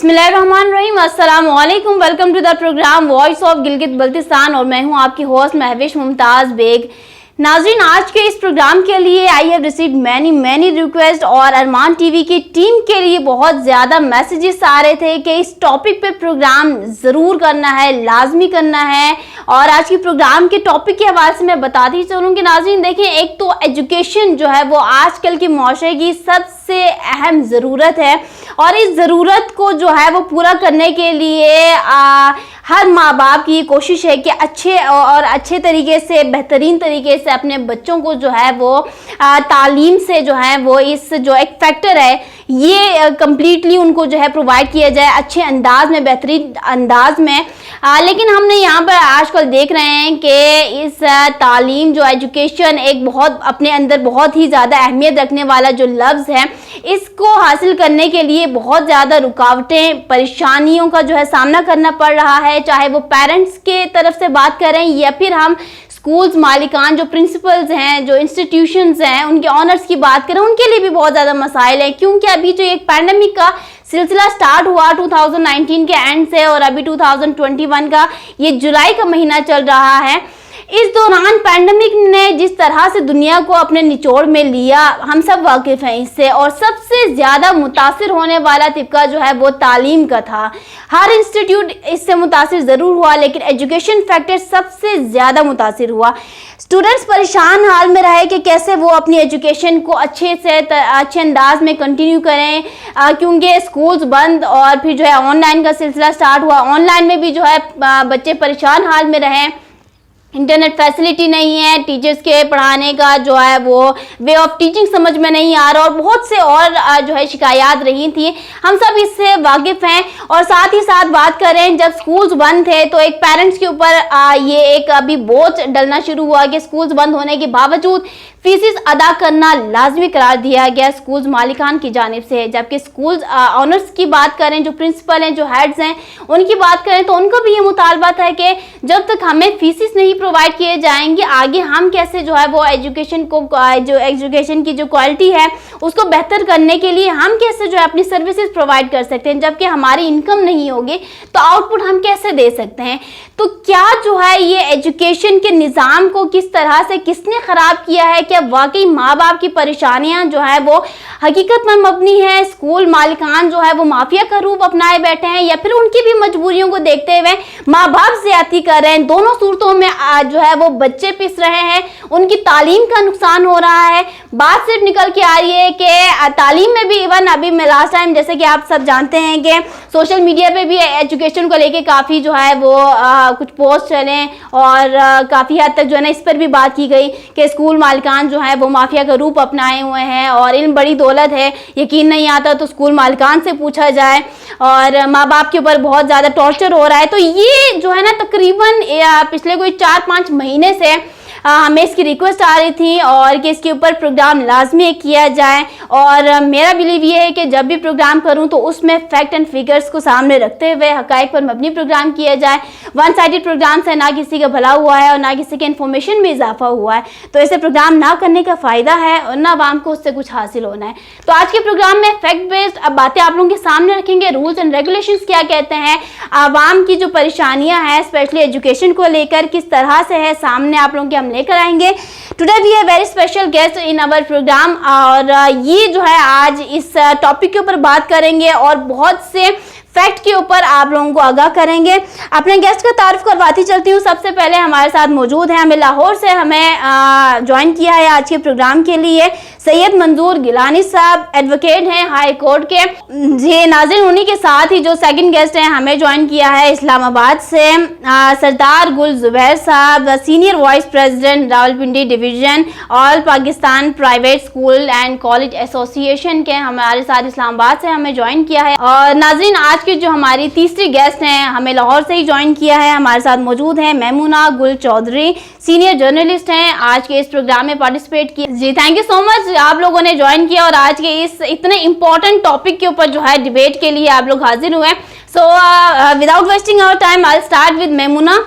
बिस्मिल्लाहिर्रहमानिर्रहीम, अस्सलाम वालेकुम। Welcome to the program voice of Gilgit Baltistan और मैं हूं आपकी होस्ट महविश मुमताज बेग। नाज़रीन, आज के इस प्रोग्राम के लिए I have received many request और अरमान टीवी की टीम के लिए बहुत ज़्यादा मैसेजेस आ रहे थे कि इस टॉपिक पे प्रोग्राम ज़रूर करना है, लाजमी करना है। और आज के प्रोग्राम के टॉपिक के हवाले से मैं बताती चलूँ कि नाज़रीन देखिए, एक तो एजुकेशन जो है वो आजकल के माशरे की सबसे अहम ज़रूरत है और इस ज़रूरत को जो है वो पूरा करने के लिए हर माँ बाप की कोशिश है कि अच्छे तरीके से, बेहतरीन तरीके से अपने बच्चों को जो है वो तालीम से जो है वो इस जो एक फैक्टर है ये कम्प्लीटली उनको जो है प्रोवाइड किया जाए अच्छे अंदाज में, बेहतरीन अंदाज में। लेकिन हमने यहाँ पर आजकल देख रहे हैं कि इस तालीम जो एजुकेशन एक बहुत अपने अंदर बहुत ही ज़्यादा अहमियत रखने वाला जो लफ्ज़ है, इसको हासिल करने के लिए बहुत ज़्यादा रुकावटें, परेशानियों का जो है सामना करना पड़ रहा है। चाहे वो पेरेंट्स के तरफ से बात करें या फिर हम स्कूल्स मालिकान जो प्रिंसिपल्स हैं, जो इंस्टीट्यूशंस हैं, उनके ऑनर्स की बात करें, उनके लिए भी बहुत ज़्यादा मसाइल हैं। क्योंकि अभी जो एक पैंडेमिक का सिलसिला स्टार्ट हुआ 2019 के एंड से और अभी 2021 का ये जुलाई का महीना चल रहा है, इस दौरान पैंडेमिक ने जिस तरह से दुनिया को अपने निचोड़ में लिया, हम सब वाकिफ़ हैं इससे। और सबसे ज़्यादा मुतासिर होने वाला तबका जो है वो तालीम का था। हर इंस्टीट्यूट इससे मुतासिर ज़रूर हुआ, लेकिन एजुकेशन फैक्टर सबसे ज़्यादा मुतासिर हुआ। स्टूडेंट्स परेशान हाल में रहे कि कैसे वो अपनी एजुकेशन को अच्छे अंदाज में कंटिन्यू करें, क्योंकि स्कूल्स बंद और फिर जो है ऑनलाइन का सिलसिला स्टार्ट हुआ। ऑनलाइन में भी जो है बच्चे परेशान हाल में रहे, इंटरनेट फैसिलिटी नहीं है, टीचर्स के पढ़ाने का जो है वो वे ऑफ टीचिंग समझ में नहीं आ रहा और बहुत से और जो है शिकायत रही थी। हम सब इससे वाकिफ़ हैं। और साथ ही साथ बात करें, जब स्कूल्स बंद थे तो एक पेरेंट्स के ऊपर ये एक अभी बोझ डलना शुरू हुआ कि स्कूल्स बंद होने के बावजूद फीसिस अदा करना लाजमी करार दिया गया स्कूल्स मालिकान की जानिब से। जबकि स्कूल्स ऑनर्स की बात करें, जो प्रिंसिपल हैं, जो हेड्स हैं, उनकी बात करें तो उनका भी ये मुतालबा था कि जब तक हमें फीसिस नहीं प्रोवाइड किए जाएंगे, आगे हम कैसे जो है वो एजुकेशन को, जो एजुकेशन की जो क्वालिटी है उसको बेहतर करने के लिए हम कैसे जो है अपनी सर्विसेज प्रोवाइड कर सकते हैं। जबकि हमारी इनकम नहीं होगी तो आउटपुट हम कैसे दे सकते हैं। तो क्या जो है ये एजुकेशन के निज़ाम को किस तरह से किसने ख़राब किया है? क्या वाकई माँ बाप की परेशानियाँ जो है वो हकीकत पर मबनी है? स्कूल मालिकान जो है वो माफिया का रूप अपनाए बैठे हैं या फिर उनकी भी मजबूरियों को देखते हुए माँ बाप ज़्यादती कर रहे हैं? दोनों सूरतों में जो है वो बच्चे पिस रहे हैं, उनकी तालीम का नुकसान हो रहा है। बात सिर्फ निकल के आ रही है कि तालीम में भी, इवन अभी मैं लास्ट टाइम जैसे कि आप सब जानते हैं कि सोशल मीडिया पे भी एजुकेशन को लेके काफ़ी जो है वो कुछ पोस्ट चले और काफ़ी हद तक जो है ना इस पर भी बात की गई कि स्कूल मालिकान जो है वो माफिया का रूप अपनाए हुए हैं और इल्म बड़ी दौलत है, यकीन नहीं आता तो स्कूल मालिकान से पूछा जाए। और माँ बाप के ऊपर बहुत ज़्यादा टॉर्चर हो रहा है। तो ये जो है ना तकरीबन पिछले कोई 4-5 महीने से हमें इसकी रिक्वेस्ट आ रही थी और कि इसके ऊपर प्रोग्राम लाजमी किया जाए। और मेरा बिलीव ये है कि जब भी प्रोग्राम करूं तो उसमें फैक्ट एंड फिगर्स को सामने रखते हुए हकाइक पर मबनी प्रोग्राम किया जाए। वन साइडेड प्रोग्राम से ना किसी का भला हुआ है और ना किसी के इन्फॉर्मेशन में इजाफा हुआ है। तो ऐसे प्रोग्राम ना करने का फ़ायदा है और ना आवाम को उससे कुछ हासिल होना है। तो आज के प्रोग्राम में फैक्ट बेस्ड बातें आप लोगों के सामने रखेंगे। रूल्स एंड रेगुलेशंस क्या कहते हैं, आवाम की जो परेशानियाँ हैं स्पेशली एजुकेशन को लेकर किस तरह से है, सामने आप लोगों के हम लेकर आएंगे। Today we have very special guest in our program और ये जो है आज इस टॉपिक के ऊपर बात करेंगे और बहुत से फैक्ट के ऊपर आप लोगों को आगाह करेंगे। अपने गेस्ट का तारुफ करवाती चलती हूँ। सबसे पहले हमारे साथ मौजूद है, हमें लाहौर से हमें ज्वाइन किया है आज के प्रोग्राम के लिए सैयद मंजूर गिलानी साहब, एडवोकेट हैं हाई कोर्ट के जी। नाज़रीन, उन्हीं के साथ ही जो सेकंड गेस्ट हैं हमें ज्वाइन किया है इस्लामाबाद से सरदार गुल जुबैर साहब, senior vice president Rawalpindi division all Pakistan private school and college association के हमारे साथ इस्लामाबाद से हमें ज्वाइन किया है। और नाज़रीन, आज की जो हमारी तीसरी गेस्ट हैं हमें लाहौर से ही ज्वाइन किया है, हमारे साथ मौजूद हैं मेमुना गुल चौधरी, सीनियर जर्नलिस्ट हैं, आज के इस प्रोग्राम में पार्टिसिपेट किया जी। थैंक यू सो मच आप लोगों ने ज्वाइन किया और आज के इस इतने इंपॉर्टेंट टॉपिक के ऊपर जो है डिबेट के लिए आप लोग हाजिर हुए। So without wasting our time I will start with Maimuna.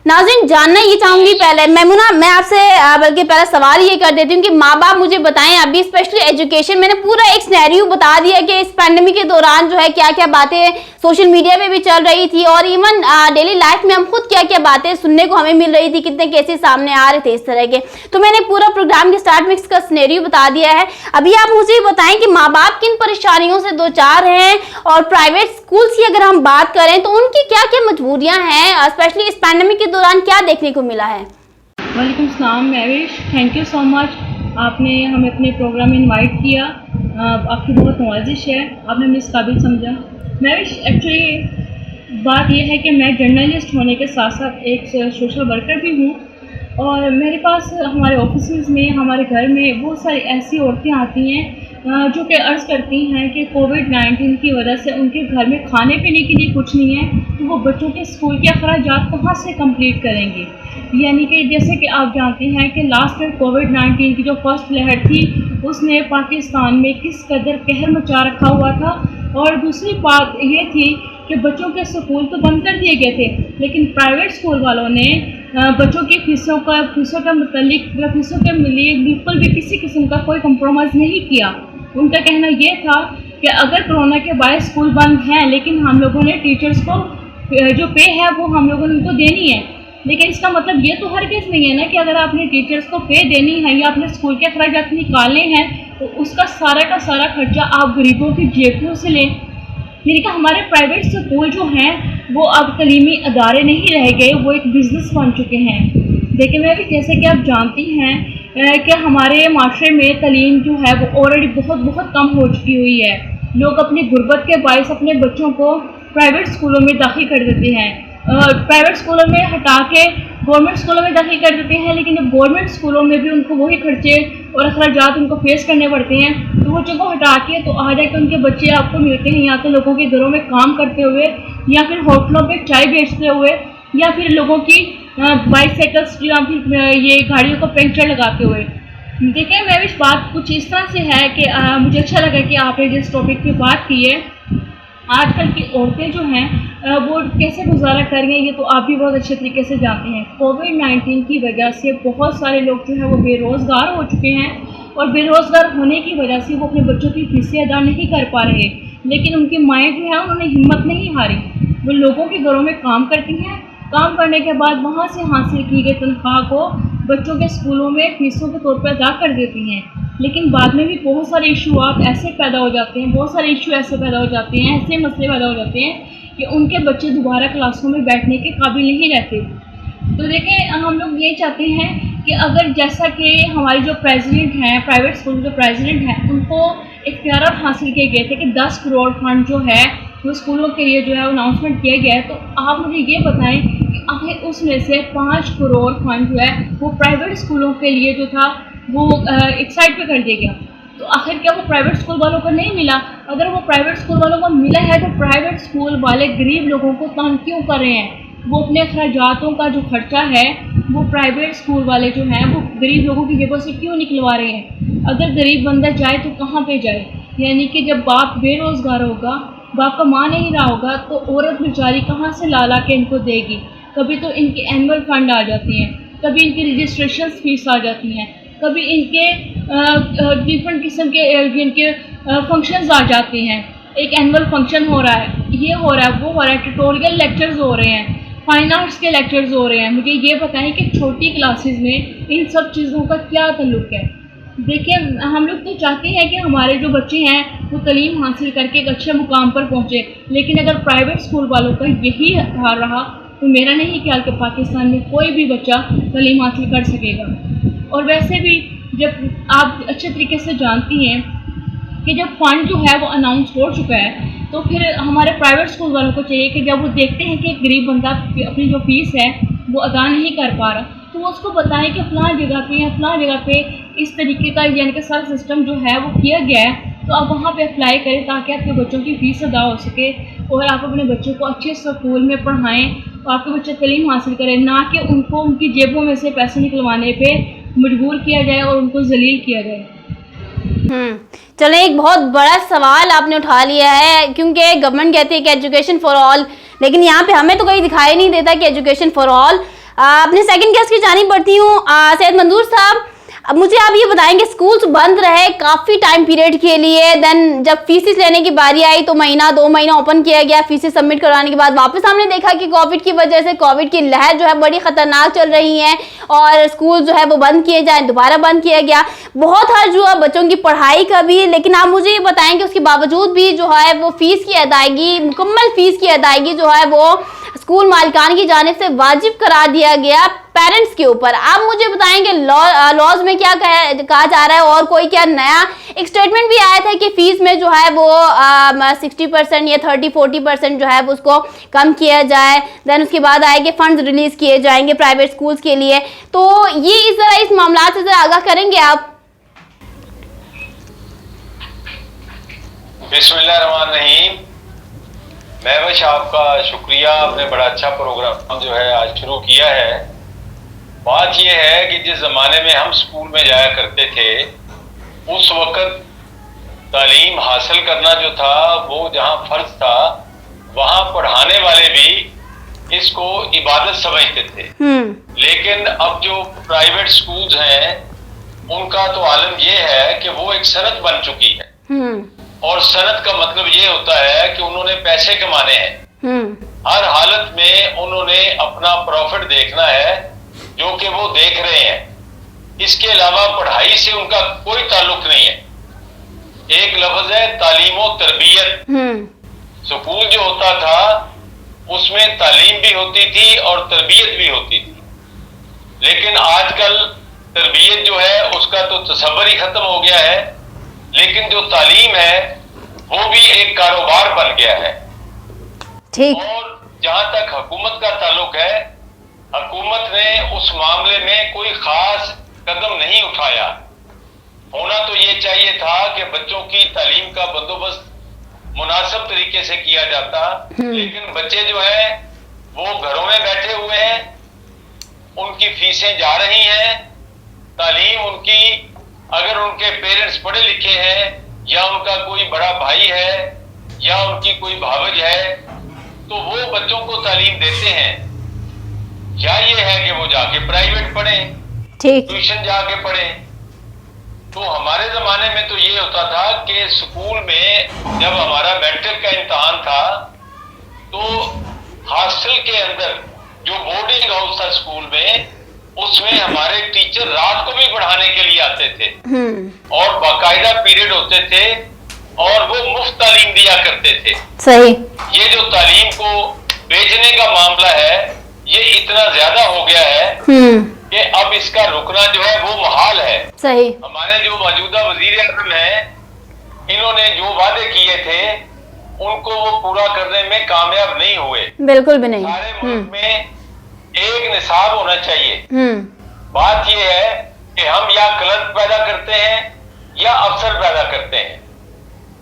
नाज़रीन, जानना ये चाहूंगी पहले मैमुना, मैं आपसे बल्कि पहला सवाल ये कर देती हूँ कि माँ बाप मुझे बताएं, अभी स्पेशली एजुकेशन, मैंने पूरा एक सिनेरियो बता दिया कि इस पैंडेमिक के दौरान जो है क्या क्या बातें सोशल मीडिया पे भी चल रही थी और इवन डेली लाइफ में हम खुद क्या क्या बातें सुनने को हमें मिल रही थी, कितने केसेस सामने आ रहे थे इस तरह के। तो मैंने पूरा प्रोग्राम के स्टार्ट में इसका सिनेरियो बता दिया है। अभी आप मुझे बताएं कि माँ बाप किन परेशानियों से दो चार हैं, और प्राइवेट स्कूल्स की अगर हम बात करें तो उनकी क्या क्या मजबूरियां हैं, स्पेशली इस पैंडेमिक के दौरान क्या देखने को मिला है। वालेकुम सलाम Mahvish, thank you so much, आपने हमें अपने प्रोग्राम में इनवाइट किया। आपकी बहुत नवाजिश है, आपने हमें इस काबिल समझा। महविश, एक्चुअली बात यह है कि मैं जर्नलिस्ट होने के साथ साथ एक सोशल वर्कर भी हूँ, और मेरे पास हमारे ऑफिस में, हमारे घर में बहुत सारी ऐसी औरतें आती हैं जो कि अर्ज़ करती हैं कि कोविड-19 की वजह से उनके घर में खाने पीने के लिए कुछ नहीं है, तो वो बच्चों के स्कूल के अखराजात कहाँ से कंप्लीट करेंगे। यानी कि जैसे कि आप जानते हैं कि लास्ट ईयर कोविड-19 की जो फर्स्ट लहर थी उसने पाकिस्तान में किस कदर कहर मचा रखा हुआ था, और दूसरी बात ये थी कि बच्चों के स्कूल तो बंद कर दिए गए थे, लेकिन प्राइवेट स्कूल वालों ने बच्चों की फीसों के मतलब फीसों के लिए बिल्कुल भी किसी किस्म का कोई कंप्रोमाइज़ नहीं किया। उनका कहना ये था कि अगर कोरोना के बाद स्कूल बंद हैं, लेकिन हम लोगों ने टीचर्स को जो पे है वो हम लोगों ने उनको देनी है। लेकिन इसका मतलब ये तो हरगिज़ नहीं है ना कि अगर आपने टीचर्स को पे देनी है या अपने स्कूल के अखराजात निकालने हैं तो उसका सारा का सारा खर्चा आप गरीबों की जेबों से लें। यानी कि हमारे प्राइवेट स्कूल जो हैं वो अब तलीमी अदारे नहीं रह गए, वो एक बिज़नेस बन चुके हैं। देखिए मैं भी, जैसे कि आप जानती हैं कि हमारे माशरे में तलीम जो है वो ऑलरेडी बहुत कम हो चुकी हुई है। लोग अपनी गुर्बत के बायस अपने बच्चों को प्राइवेट स्कूलों में दाखिल कर देते हैं, प्राइवेट स्कूलों में हटा के गवर्नमेंट स्कूलों में दाखिल कर देते हैं, लेकिन जब गवर्नमेंट स्कूलों में भी उनको वही खर्चे और अखराजात उनको फेस करने पड़ते हैं, तो वो चीज़ों को हटा के तो आ जाके उनके बच्चे आपको मिलते हैं या तो लोगों के घरों में काम करते हुए, या फिर होटलों पे चाय बेचते हुए, या फिर लोगों की बाइसाइकिल्स या फिर ये गाड़ियों को पंक्चर लगाते हुए। देखिए मैं इस बात कुछ इस तरह से है कि मुझे अच्छा लगा कि आपने जिस टॉपिक पे बात की है, आजकल की औरतें जो हैं वो कैसे गुजारा कर रही हैं ये तो आप भी बहुत अच्छे तरीके से जानते हैं। कोविड-19 की वजह से बहुत सारे लोग जो है वो बेरोज़गार हो चुके हैं, और बेरोज़गार होने की वजह से वो अपने बच्चों की फीसें अदा नहीं कर पा रहे, लेकिन उनकी माएँ जो है उन्होंने हिम्मत नहीं हारी, वो लोगों के घरों में काम करती हैं, काम करने के बाद वहाँ से हासिल की गई तनख्वाह को बच्चों के स्कूलों में फ़ीसों के तौर पर अदा कर देती हैं। लेकिन बाद में भी बहुत सारे इशूआत ऐसे पैदा हो जाते हैं, बहुत सारे इशू ऐसे पैदा हो जाते हैं, ऐसे मसले पैदा हो जाते हैं कि उनके बच्चे दोबारा क्लासों में बैठने के काबिल नहीं रहते। तो देखें, हम लोग ये चाहते हैं कि अगर जैसा कि हमारी जो प्रेसिडेंट हैं, प्राइवेट स्कूल के प्रेसिडेंट हैं, उनको इख्तियार हासिल किए गए थे कि 10 करोड़ फंड जो है वो स्कूलों के लिए जो है अनाउंसमेंट किया गया है, तो आप मुझे ये बताएं कि आखिर उसमें से 5 करोड़ फंड जो है वो प्राइवेट स्कूलों के लिए जो था वो एक साइड पे कर दिया गया। तो आखिर क्या वो प्राइवेट स्कूल वालों को नहीं मिला? अगर वो प्राइवेट स्कूल वालों को मिला है तो प्राइवेट स्कूल वाले गरीब लोगों को तंग क्यों कर रहे हैं? वो अपने अखराजातों का जो खर्चा है वो प्राइवेट स्कूल वाले जो हैं वो गरीब लोगों की जेबों से क्यों निकलवा रहे हैं? अगर गरीब बंदा जाए तो कहाँ पे जाए? यानी कि जब बाप बेरोज़गार होगा, बाप का माँ नहीं रहा होगा, तो औरत बेचारी कहाँ से ला के इनको देगी? कभी तो इनके एनुअल फंड आ जाती हैं, कभी इनकी रजिस्ट्रेशन फीस आ जाती हैं, कभी इनके डिफरेंट किस्म के इनके फंक्शंस आ जाते हैं। एक एनुअल फंक्शन हो रहा है, ये हो रहा है, वो हो रहा है, ट्यूटोरियल लेक्चर्स हो रहे हैं, फाइन आर्ट्स के लेक्चर्स हो रहे हैं। मुझे ये बताएं कि छोटी क्लासेस में इन सब चीज़ों का क्या ताल्लुक़ है? देखिए, हम लोग तो चाहते हैं कि हमारे जो बच्चे हैं वो तलीम हासिल करके एक अच्छे मुकाम पर पहुँचे, लेकिन अगर प्राइवेट स्कूल वालों का यही हाल रहा तो मेरा नहीं ख्याल कि पाकिस्तान में कोई भी बच्चा तलीम हासिल कर सकेगा। और वैसे भी जब आप अच्छे तरीके से जानती हैं कि जब फ़ंड जो है वो अनाउंस हो चुका है, तो फिर हमारे प्राइवेट स्कूल वालों को चाहिए कि जब वो देखते हैं कि एक गरीब बंदा अपनी जो फ़ीस है वो अदा नहीं कर पा रहा, तो वो उसको बताएं कि फ़लाँ जगह पे या फ़लाँ जगह पे इस तरीके का यानी कि सारा सिस्टम जो है वो किया गया है, तो आप वहाँ पे अप्लाई करें ताकि आपके बच्चों की फ़ीस अदा हो सके और आप अपने बच्चों को अच्छे स्कूल में पढ़ाएँ और आपके बच्चे तलीम हासिल करें, ना कि उनको उनकी जेबों में से पैसे निकलवाने पर मजबूर किया जाए और उनको जलील किया जाए। चलें, एक बहुत बड़ा सवाल आपने उठा लिया है, क्योंकि गवर्नमेंट कहती है कि एजुकेशन फॉर ऑल, लेकिन यहाँ पे हमें तो कहीं दिखाई नहीं देता कि एजुकेशन फॉर ऑल अपने सेकंड गेस्ट की जानी बढ़ती हूँ। सैयद मंजूर साहब, अब मुझे आप ये बताएंगे, स्कूल्स बंद रहे काफ़ी टाइम पीरियड के लिए, देन जब फीसिस लेने की बारी आई तो महीना 2 महीना ओपन किया गया, फीसिस सबमिट करवाने के बाद वापस हमने देखा कि कोविड की वजह से, कोविड की लहर जो है बड़ी ख़तरनाक चल रही है और स्कूल जो है वो बंद किए जाए, दोबारा बंद किया गया। बहुत हर्ज हुआ बच्चों की पढ़ाई का भी, लेकिन आप मुझे ये बताएं कि उसके बावजूद भी जो है वो फीस की अदायगी, मुकम्मल फीस की अदायगी जो है वो स्कूल मालिकान की जानिब से वाजिब करार दिया गया पेरेंट्स के ऊपर। आप मुझे बताएंगे लॉज में क्या कहा जा रहा है और कोई क्या नया एक स्टेटमेंट भी आया था कि फीस में जो है वो 60% या 30-40% जो है वो उसको कम किया जाए, देन उसके बाद आए कि फंड्स रिलीज किए जाएंगे प्राइवेट स्कूल्स के लिए। तो ये इस मामला से जरा आगाह करेंगे आप? बिस्मिल्लाहिर्रहमानिर्रहीम। महविश, आपका शुक्रिया, आपने बड़ा अच्छा प्रोग्राम जो है आज शुरू किया है। बात यह है कि जिस ज़माने में हम स्कूल में जाया करते थे उस वक़्त तालीम हासिल करना जो था वो जहाँ फ़र्ज था वहाँ पढ़ाने वाले भी इसको इबादत समझते थे। लेकिन अब जो प्राइवेट स्कूल्स हैं उनका तो आलम ये है कि वो एक सनत बन चुकी है और सनत का मतलब ये होता है कि उन्होंने पैसे कमाने हैं। हर हालत में उन्होंने अपना प्रॉफिट देखना है जो कि वो देख रहे हैं। इसके अलावा पढ़ाई से उनका कोई ताल्लुक नहीं है। एक लफ्ज है तालीम और तरबियत। स्कूल जो होता था उसमें तालीम भी होती थी और तरबियत भी होती थी, लेकिन आजकल तरबियत जो है उसका तो तसव्वुर ही खत्म हो गया है, लेकिन जो तालीम है वो भी एक कारोबार बन गया है। ठीक। और जहां तक हुकूमत का ताल्लुक है, हुकूमत ने उस मामले में कोई खास कदम नहीं उठाया। होना तो ये चाहिए था कि बच्चों की तालीम का बंदोबस्त मुनासिब तरीके से किया जाता, लेकिन बच्चे जो है वो घरों में बैठे हुए हैं, उनकी फीसें जा रही हैं। तालीम उनकी, अगर उनके पेरेंट्स पढ़े लिखे हैं या उनका कोई बड़ा भाई है या उनकी कोई भावज है तो वो बच्चों को तालीम देते हैं। क्या ये है कि वो जाके प्राइवेट पढ़ें, ट्यूशन जाके पढ़ें? तो हमारे जमाने में तो ये होता था कि स्कूल में जब हमारा मैट्रिक का इम्तहान था तो हॉस्टल के अंदर जो बोर्डिंग हाउस था स्कूल में, उसमें हमारे टीचर रात को भी पढ़ाने के लिए आते थे और बाकायदा पीरियड होते थे और वो मुफ्त तालीम दिया करते थे। सही। ये जो तालीम को बेचने का मामला है ये इतना ज्यादा हो गया है कि अब इसका रुकना जो है वो मुहाल है। सही। हमारे जो मौजूदा वजीर आज़म है, इन्होंने जो वादे किए थे उनको वो पूरा करने में कामयाब नहीं हुए। बिल्कुल भी नहीं। सारे मुल्क में एक निसाब होना चाहिए। बात यह है कि हम या क्लर्क पैदा करते हैं या अफसर पैदा करते हैं।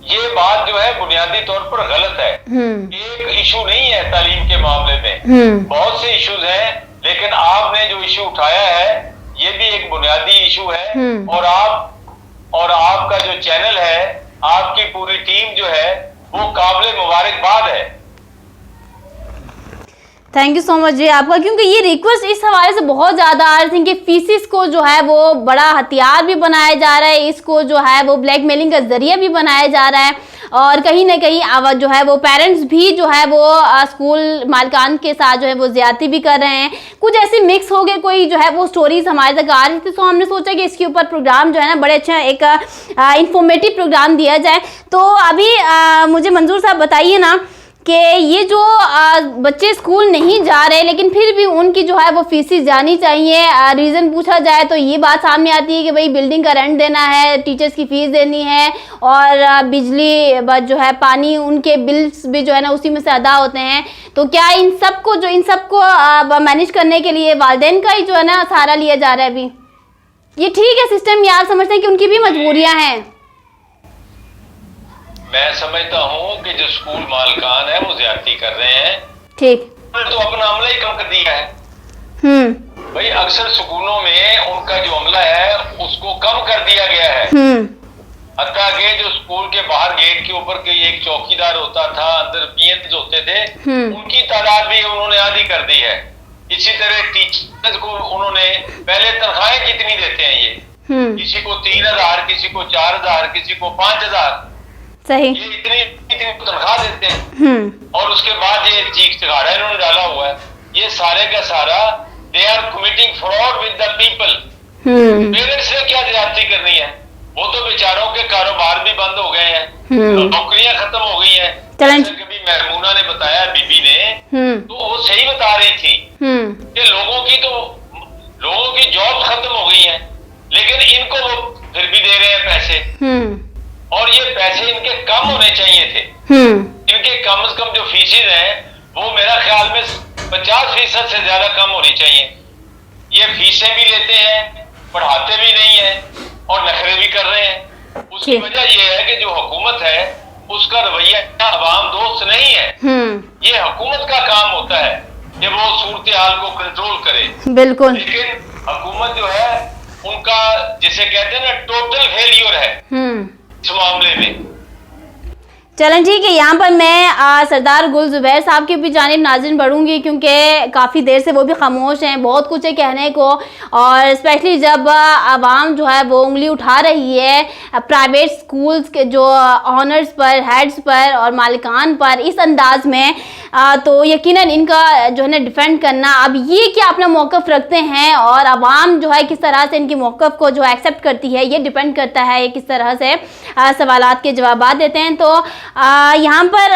ये बात जो है बुनियादी तौर पर गलत है। एक इशू नहीं है तालीम के मामले में, बहुत से इश्यूज हैं, लेकिन आपने जो इशू उठाया है ये भी एक बुनियादी इशू है। और आपका जो चैनल है, आपकी पूरी टीम जो है वो काबिल मुबारकबाद है। थैंक यू सो मच जी आपका, क्योंकि ये रिक्वेस्ट इस हवाले से बहुत ज़्यादा आ रही थी कि फीसिस को जो है वो बड़ा हथियार भी बनाया जा रहा है, इसको जो है वो ब्लैकमेलिंग का जरिया भी बनाया जा रहा है और कहीं ना कहीं जो है वो पेरेंट्स भी जो है वो स्कूल मालिकान के साथ जो है वो ज्यादती भी कर रहे हैं। कुछ ऐसे मिक्स हो गए कोई जो है वो स्टोरीज हमारे तक आ रही थी, तो हमने सोचा कि इसके ऊपर प्रोग्राम जो है ना बड़े अच्छा एक इंफॉर्मेटिव प्रोग्राम दिया जाए। तो अभी मुझे मंजूर साहब बताइए ना कि ये जो बच्चे स्कूल नहीं जा रहे लेकिन फिर भी उनकी जो है वो फीसिस जानी चाहिए, रीज़न पूछा जाए तो ये बात सामने आती है कि भाई बिल्डिंग का रेंट देना है, टीचर्स की फ़ीस देनी है और बिजली जो है पानी, उनके बिल्स भी जो है ना उसी में से अदा होते हैं। तो क्या इन सबको मैनेज करने के लिए वालिदैन का ही जो है ना सहारा लिया जा रहा है? अभी ये ठीक है सिस्टम, यार समझते हैं कि उनकी भी मजबूरियाँ हैं। मैं समझता हूँ कि जो स्कूल मालिकान है वो ज्यादती कर रहे हैं। ठीक। तो अपना अमला ही कम कर दिया है। भाई अक्सर स्कूलों में उनका जो अमला है उसको कम कर दिया गया है। हत्ता कि जो स्कूल के बाहर गेट के ऊपर के एक चौकीदार होता था, अंदर पीएन होते थे, उनकी तादाद भी उन्होंने आधी कर दी है। इसी तरह टीचर्स को उन्होंने पहले तनख्वाहें कितनी देते हैं ये, किसी को 3,000, किसी को 4,000, किसी को 5,000, सही, ये इतनी इतनी तनख्वाह देते हैं। और उसके बाद ये चीख चिहाड़ा इन्होंने डाला हुआ है, ये सारे का सारा they are committing fraud with the people. Parents ने क्या ज्यादती करनी है, वो तो बेचारों के कारोबार भी बंद हो गए हैं, नौकरियां खत्म हो गई हैं। जैसे कभी महमूना ने बताया बीबी ने, तो वो सही बता रही थी कि लोगों की जॉब खत्म हो गई है, लेकिन इनको वो फिर भी दे रहे हैं पैसे, और ये पैसे इनके कम होने चाहिए थे। इनके कम से कम जो फीसेज हैं वो मेरा ख्याल में 50% से ज्यादा कम होनी चाहिए। ये फीसें भी लेते हैं, पढ़ाते भी नहीं है और नखरे भी कर रहे हैं। उसकी वजह ये है कि जो हुकूमत है उसका रवैया अवाम दोस्त नहीं है। ये हुकूमत का काम होता है कि वो सूरत हाल को कंट्रोल करे, बिल्कुल, लेकिन हुकूमत जो है उनका जिसे कहते हैं ना टोटल फेलियर है इस मामले में। चलें ठीक है, यहाँ पर मैं सरदार गुल जुबैर साहब की भी जानिब नाज़रीन बढ़ूंगी, क्योंकि काफ़ी देर से वो भी खामोश हैं, बहुत कुछ है कहने को, और स्पेशली जब आवाम जो है वो उंगली उठा रही है प्राइवेट स्कूल्स के जो ऑनर्स पर, हेड्स पर और मालिकान पर इस अंदाज में, तो यकीनन इनका जो है ना डिफेंड करना, अब ये क्या अपना मौक़िफ़ रखते हैं और आवाम जो है किस तरह से इनकी मौक़िफ़ को जो एक्सेप्ट करती है, ये डिपेंड करता है ये किस तरह से सवालात के जवाब देते हैं। तो यहाँ पर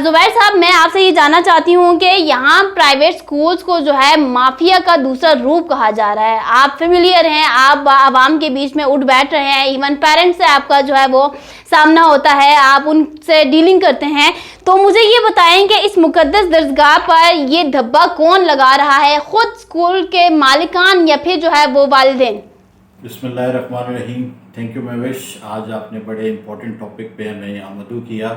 जुबैर साहब, मैं आपसे ये जानना चाहती हूँ कि यहाँ प्राइवेट स्कूल्स को जो है माफिया का दूसरा रूप कहा जा रहा है। आप फेमिलियर हैं, आप आवाम के बीच में उठ बैठ रहे हैं, इवन पेरेंट्स से आपका जो है वो सामना होता है, आप उनसे डीलिंग करते हैं, तो मुझे ये बताएं कि इस मुकद्दस दरगाह पर ये धब्बा कौन लगा रहा है, खुद स्कूल के मालिकान या फिर जो है वो वालिदैन? बिस्मिल्लाहिर्रहमानिर्रहीम। थैंक यू महविश, आज आपने बड़े इंपॉर्टेंट टॉपिक पे हमें यहाँ मदऊ किया।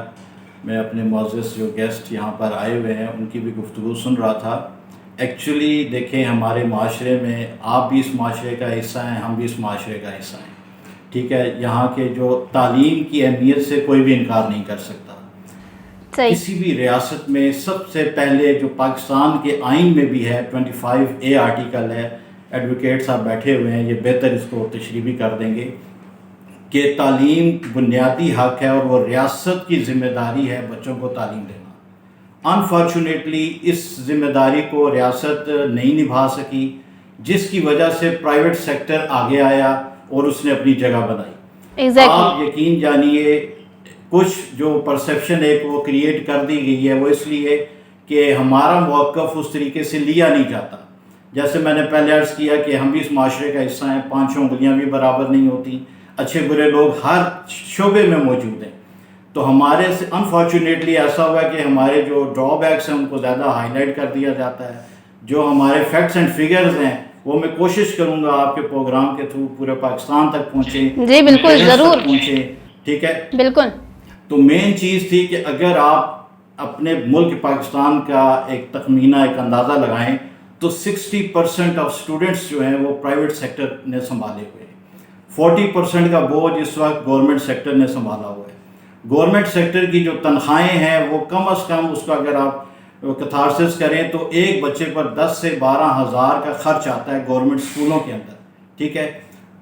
मैं अपने मुअज़्ज़ज़ जो गेस्ट यहाँ पर आए हुए हैं उनकी भी गुफ्तगू सुन रहा था। एक्चुअली देखें, हमारे माशरे में आप भी इस माशरे का हिस्सा हैं, हम भी इस माशरे का हिस्सा हैं, ठीक है। यहाँ के जो तालीम की अहमियत से कोई भी इनकार नहीं कर सकता। किसी भी रियासत में सबसे पहले जो पाकिस्तान के आइन में भी है 25A आर्टिकल है, एडवोकेट साहब बैठे हुए हैं, ये बेहतर इसको तशरीह भी कर देंगे कि तालीम बुनियादी हक है और वो रियासत की ज़िम्मेदारी है बच्चों को तालीम देना। अनफॉर्चुनेटली इस ज़िम्मेदारी को रियासत नहीं निभा सकी, जिसकी वजह से प्राइवेट सेक्टर आगे आया और उसने अपनी जगह बनाई। आप यकीन जानिए, कुछ जो परसेप्शन एक वो क्रिएट कर दी गई है वो इसलिए कि हमारा मौक़िफ़ उस तरीके से लिया नहीं जाता। जैसे मैंने पहले अर्ज़ किया कि हम भी इस माशरे का हिस्सा हैं, 5 उंगलियां भी बराबर नहीं होती, अच्छे बुरे लोग हर शोबे में मौजूद हैं। तो हमारे से अनफॉर्चुनेटली ऐसा हुआ कि हमारे जो ड्रॉबैक्स हैं उनको ज़्यादा हाईलाइट कर दिया जाता है। जो हमारे फैक्ट्स एंड फिगर्स हैं वो मैं कोशिश करूँगा आपके प्रोग्राम के थ्रू पूरे पाकिस्तान तक पहुँचे। जी बिल्कुल, ज़रूर पहुँचे, ठीक है, बिल्कुल। तो मेन चीज़ थी कि अगर आप अपने मुल्क पाकिस्तान का एक तखमीना, एक अंदाज़ा लगाएं तो 60% ऑफ स्टूडेंट्स जो हैं वो प्राइवेट सेक्टर ने संभाले हुए हैं। 40% का बोझ इस वक्त गवर्नमेंट सेक्टर ने संभाला हुआ है। गवर्नमेंट सेक्टर की जो तनख्वाहें हैं वो कम से कम, उसका अगर आप कथारसिस करें तो एक बच्चे पर 10 से 12 हज़ार का खर्च आता है गवर्नमेंट स्कूलों के अंदर, ठीक है।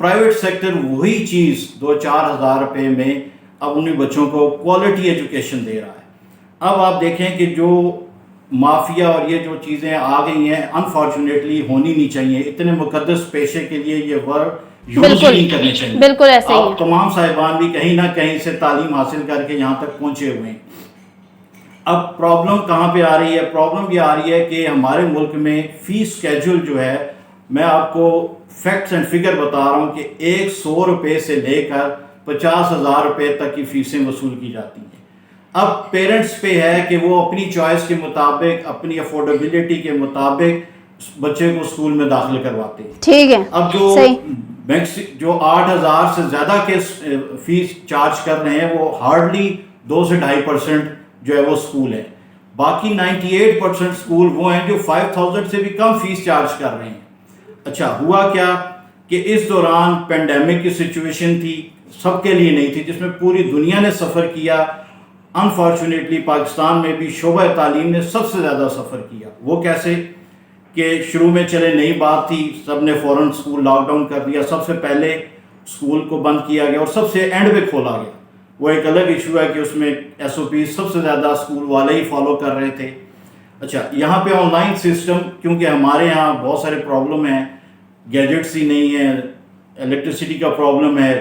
प्राइवेट सेक्टर वही चीज़ 2-4 हज़ार रुपये में अब उन्हीं बच्चों को क्वालिटी एजुकेशन दे रहा है। अब आप देखें कि जो माफिया और ये जो चीज़ें आ गई हैं अनफॉर्चुनेटली होनी नहीं चाहिए। इतने मुकद्दस पेशे के लिए ये वर्ड यूज नहीं करने चाहिए। बिल्कुल ऐसे ही। तमाम साहिबान भी कहीं ना कहीं से तालीम हासिल करके यहाँ तक पहुँचे हुए हैं। अब प्रॉब्लम कहाँ पे आ रही है? प्रॉब्लम ये आ रही है कि हमारे मुल्क में फ़ीस स्केड्यूल जो है, मैं आपको फैक्ट्स एंड फिगर बता रहा हूँ कि 100 रुपये से लेकर 50,000 रुपये तक की फ़ीसें वसूल की जाती हैं। अब पेरेंट्स पे है कि वो अपनी चॉइस के मुताबिक, अपनी अफोर्डेबिलिटी के मुताबिक बच्चे को स्कूल में दाखिल करवाते हैं, ठीक है। अब जो 8,000 से ज़्यादा के फीस चार्ज कर रहे हैं वो हार्डली 2 से 2.5% जो है वो स्कूल है। बाकी 98% स्कूल वो हैं जो 5,000 से भी कम फीस चार्ज कर रहे हैं। अच्छा, हुआ क्या कि इस दौरान पेंडेमिक की सिचुएशन थी, सबके लिए नहीं थी, जिसमें पूरी दुनिया ने सफ़र किया। अनफॉर्चुनेटली पाकिस्तान में भी शोबा तालीम ने सबसे ज़्यादा सफ़र किया। वो कैसे कि शुरू में चले नई बात थी, सबने फ़ौरन स्कूल लॉकडाउन कर दिया, सबसे पहले स्कूल को बंद किया गया और सबसे एंड पे खोला गया। वो एक अलग इशू है कि उसमें SOP सबसे ज़्यादा स्कूल वाले ही फॉलो कर रहे थे। अच्छा, यहाँ पे ऑनलाइन सिस्टम, क्योंकि हमारे यहाँ बहुत सारे प्रॉब्लम हैं, गैजेट्स ही नहीं है, इलेक्ट्रिसिटी का प्रॉब्लम है,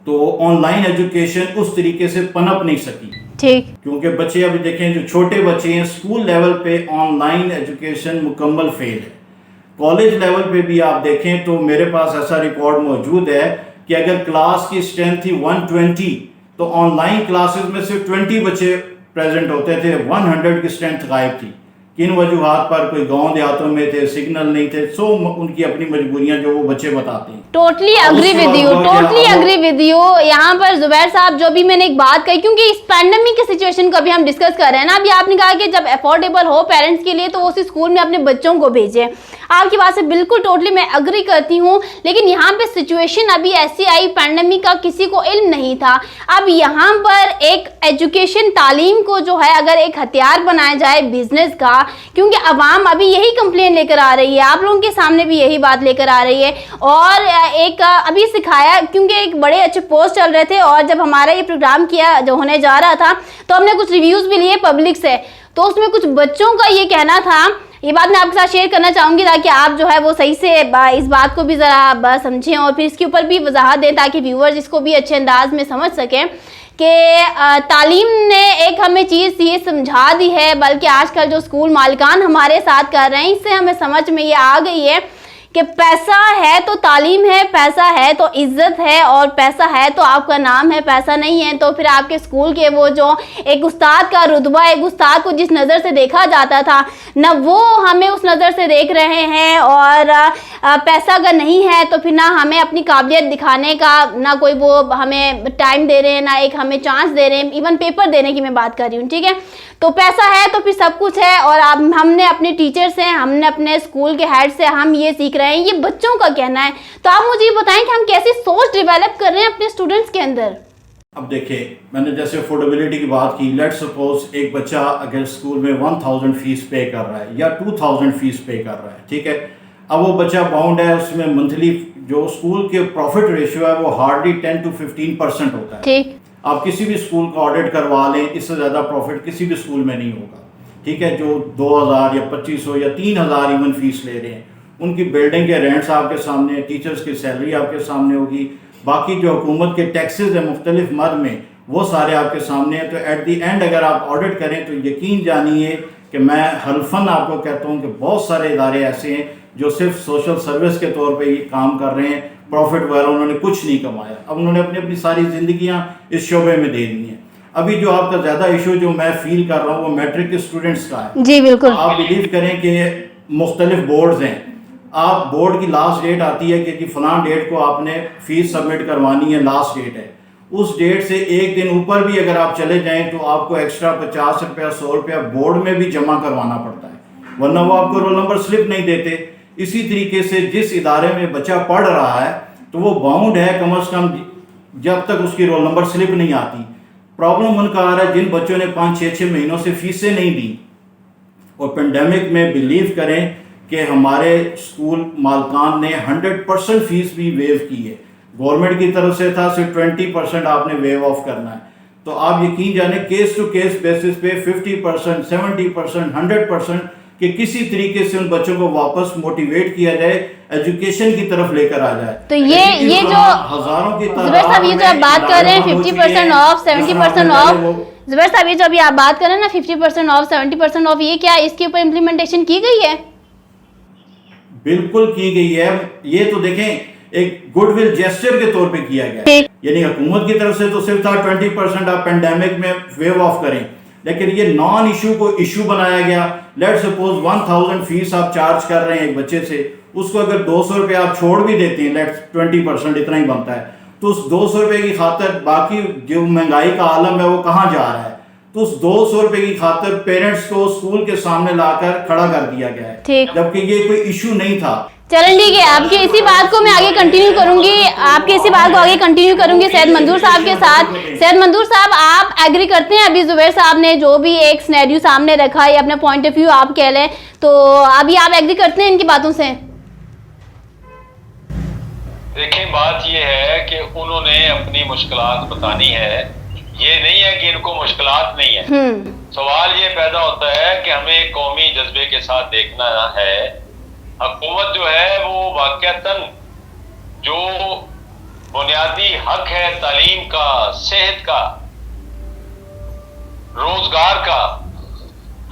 तो ऑनलाइन एजुकेशन उस तरीके से पनप नहीं सकी। ठीक। क्योंकि बच्चे अभी देखें, जो छोटे बच्चे हैं स्कूल लेवल पे ऑनलाइन एजुकेशन मुकम्मल फेल है। कॉलेज लेवल पे भी आप देखें तो मेरे पास ऐसा रिकॉर्ड मौजूद है कि अगर क्लास की स्ट्रेंथ थी 120, तो ऑनलाइन क्लासेस में सिर्फ 20 बच्चे प्रेजेंट होते थे, 100 की स्ट्रेंथ गायब थी। किन वजूहात पर? कोई गांव देहातों में थे, सिग्नल नहीं थे, सो उनकी अपनी मजबूरियां जो वो बच्चे बताते हैं। Totally agree with you, totally agree with you. यहाँ पर जुबैर साहब, जो भी मैंने एक बात कही, क्योंकि इस पैंडेमिक की सिचुएशन को भी हम डिस्कस कर रहे हैं ना, अभी आपने कहा कि जब अफोर्डेबल हो पेरेंट्स के लिए तो वो उसी स्कूल में अपने बच्चों को भेजें। आपकी बात से बिल्कुल टोटली मैं अग्री करती हूँ, लेकिन यहाँ पे सिचुएशन अभी ऐसी आई, पैंडेमिक का किसी को इल्म नहीं था। अब यहाँ पर एक एजुकेशन, तालीम को जो है अगर एक हथियार बनाया जाए बिजनेस का, क्योंकि अवाम अभी यही कंप्लेन लेकर आ रही है, आप लोगों के सामने भी यही बात लेकर आ रही है। और एक अभी सिखाया, क्योंकि एक बड़े अच्छे पोस्ट चल रहे थे और जब हमारा ये प्रोग्राम किया जो होने जा रहा था तो हमने कुछ रिव्यूज़ भी लिए पब्लिक से, तो उसमें कुछ बच्चों का ये कहना था, ये बात मैं आपके साथ शेयर करना चाहूँगी ताकि आप जो है वो सही से इस बात को भी ज़रा समझें और फिर इसके ऊपर भी वजाहत दें ताकि व्यूअर्स इसको भी अच्छे अंदाज में समझ सकें कि तालीम ने एक हमें चीज़ ये समझा दी है, बल्कि आजकल जो स्कूल मालिकान हमारे साथ कर रहे हैं, इससे हमें समझ में ये आ गई है कि पैसा है तो तालीम है, पैसा है तो इज्जत है, और पैसा है तो आपका नाम है, पैसा नहीं है तो फिर आपके स्कूल के वो जो एक उस्ताद का रुतबा, एक उस्ताद को जिस नज़र से देखा जाता था ना, वो हमें उस नज़र से देख रहे हैं। और पैसा अगर नहीं है तो फिर ना हमें अपनी काबिलियत दिखाने का ना कोई वो हमें टाइम दे रहे हैं, ना एक हमें चांस दे रहे हैं, इवन पेपर देने की मैं बात कर रही हूँ। ठीक है, तो पैसा है तो फिर सब कुछ है। और अब हमने अपने टीचर से, हमने अपने स्कूल के हेड से हम ये सीख रहे हैं, ये बच्चों का कहना है। तो आप मुझे ये बताएं कि हम कैसी सोच डेवलप कर रहे हैं अपने स्टूडेंट्स के अंदर। अब देखिए, मैंने जैसे अफोर्डेबिलिटी की बात की, लेट्स सपोज एक बच्चा अगर स्कूल में 1000 फीस पे कर रहा है या 2000 फीस पे कर रहा है, ठीक है, अब वो बच्चा बाउंड है, उसमें मंथली जो स्कूल के प्रॉफिट रेशियो है वो हार्डली 10 to 15% होता है। ठीक, आप किसी भी स्कूल का ऑडिट करवा लें, इससे ज़्यादा प्रॉफिट किसी भी स्कूल में नहीं होगा। ठीक है, जो 2000 या 2500 या 3000 इवन फीस ले रहे हैं, उनकी बिल्डिंग के रेंट्स आपके सामने, टीचर्स की सैलरी आपके सामने होगी, बाकी जो हुकूमत के टैक्सेस हैं मुख्तलिफ मद में, वो सारे आपके सामने हैं। तो एट दी एंड अगर आप ऑडिट करें तो यकीन जानिए कि मैं हल्फन आपको कहता हूँ कि बहुत सारे इदारे ऐसे हैं जो सिर्फ सोशल सर्विस के तौर पे ये काम कर रहे हैं, प्रॉफिट वगैरह उन्होंने कुछ नहीं कमाया, अब उन्होंने अपनी अपनी सारी ज़िंदगियाँ इस शोबे में दे दी हैं। अभी जो आपका ज़्यादा इशू जो मैं फील कर रहा हूँ वो मैट्रिक के स्टूडेंट्स का है। जी बिल्कुल। आप बिलीव करें कि मुख्तलिफ बोर्ड्स हैं, आप बोर्ड की लास्ट डेट आती है कि जी फलां डेट को आपने फीस सबमिट करवानी है, लास्ट डेट है, उस डेट से एक दिन ऊपर भी अगर आप चले जाएं तो आपको एक्स्ट्रा 50 रुपया 100 रुपया बोर्ड में भी जमा करवाना पड़ता है, वरना वो आपको रोल नंबर स्लिप नहीं देते। इसी तरीके से जिस इदारे में बच्चा पढ़ रहा है तो वो बाउंड है कम अज़ कम जब तक उसकी रोल नंबर स्लिप नहीं आती। प्रॉब्लम उनका आ रहा है जिन बच्चों ने 5-6 महीनों से फीसें नहीं दी, और पेंडेमिक में बिलीव करें कि हमारे स्कूल मालकान ने 100% फीस भी वेव की है। गवर्नमेंट की तरफ से था सिर्फ 20% आपने वेव ऑफ करना है, तो आप यकीन जाने केस टू केस बेसिस पे 50%, 70%, 100% कि किसी तरीके से उन बच्चों को वापस मोटिवेट किया जाए, एजुकेशन की तरफ लेकर आ जाए। तो ये जो हजारों की जुबैर साहब ये जो आप बात कर रहे हैं 50% ऑफ 70% ऑफ, जुबैर साहब ये जो अभी आप बात कर रहे हैं ना 50% ऑफ 70% ऑफ, ये क्या इसके ऊपर इम्प्लीमेंटेशन की गई है? बिल्कुल की गई है। ये तो देखें एक गुडविल जेस्चर के तौर पे किया गया है, यानी हुकूमत की तरफ से तो सिर्फ था 20% आप पेंडेमिक में वेव ऑफ करें, लेकिन ये नॉन इशू को इशू बनाया गया। लेट्स सपोज 1000 फीस आप चार्ज कर रहे हैं एक बच्चे से, उसको अगर 200 रुपये आप छोड़ भी देते हैं, लेट्स 20% इतना ही बनता है, तो उस 200 रुपये की खातर बाकी जो महंगाई का आलम है वो कहाँ जा रहा है, तो उस 200 रुपये की खातर पेरेंट्स को स्कूल के सामने लाकर खड़ा कर दिया गया है, जबकि ये कोई इशू नहीं था। चलें ठीक है, आपकी इसी बात को मैं आगे कंटिन्यू करूंगी सैयद मंजूर साहब के साथ। सैयद मंजूर साहब, आप एग्री करते हैं अभी जुबैर साहब ने जो भी एक सिनेरियो सामने रखा है, अपना पॉइंट ऑफ व्यू आप कह लें, तो अभी आप एग्री करते हैं इनकी बातों से? देखिए, बात ये है कि उन्होंने अपनी मुश्किलात बतानी है, ये नहीं है कि इनको मुश्किलात नहीं है। सवाल ये पैदा होता है कि हमें कौमी जज्बे के साथ देखना है। हुकूमत जो है वो वाक़अतन जो बुनियादी हक है तालीम का, सेहत का, रोजगार का,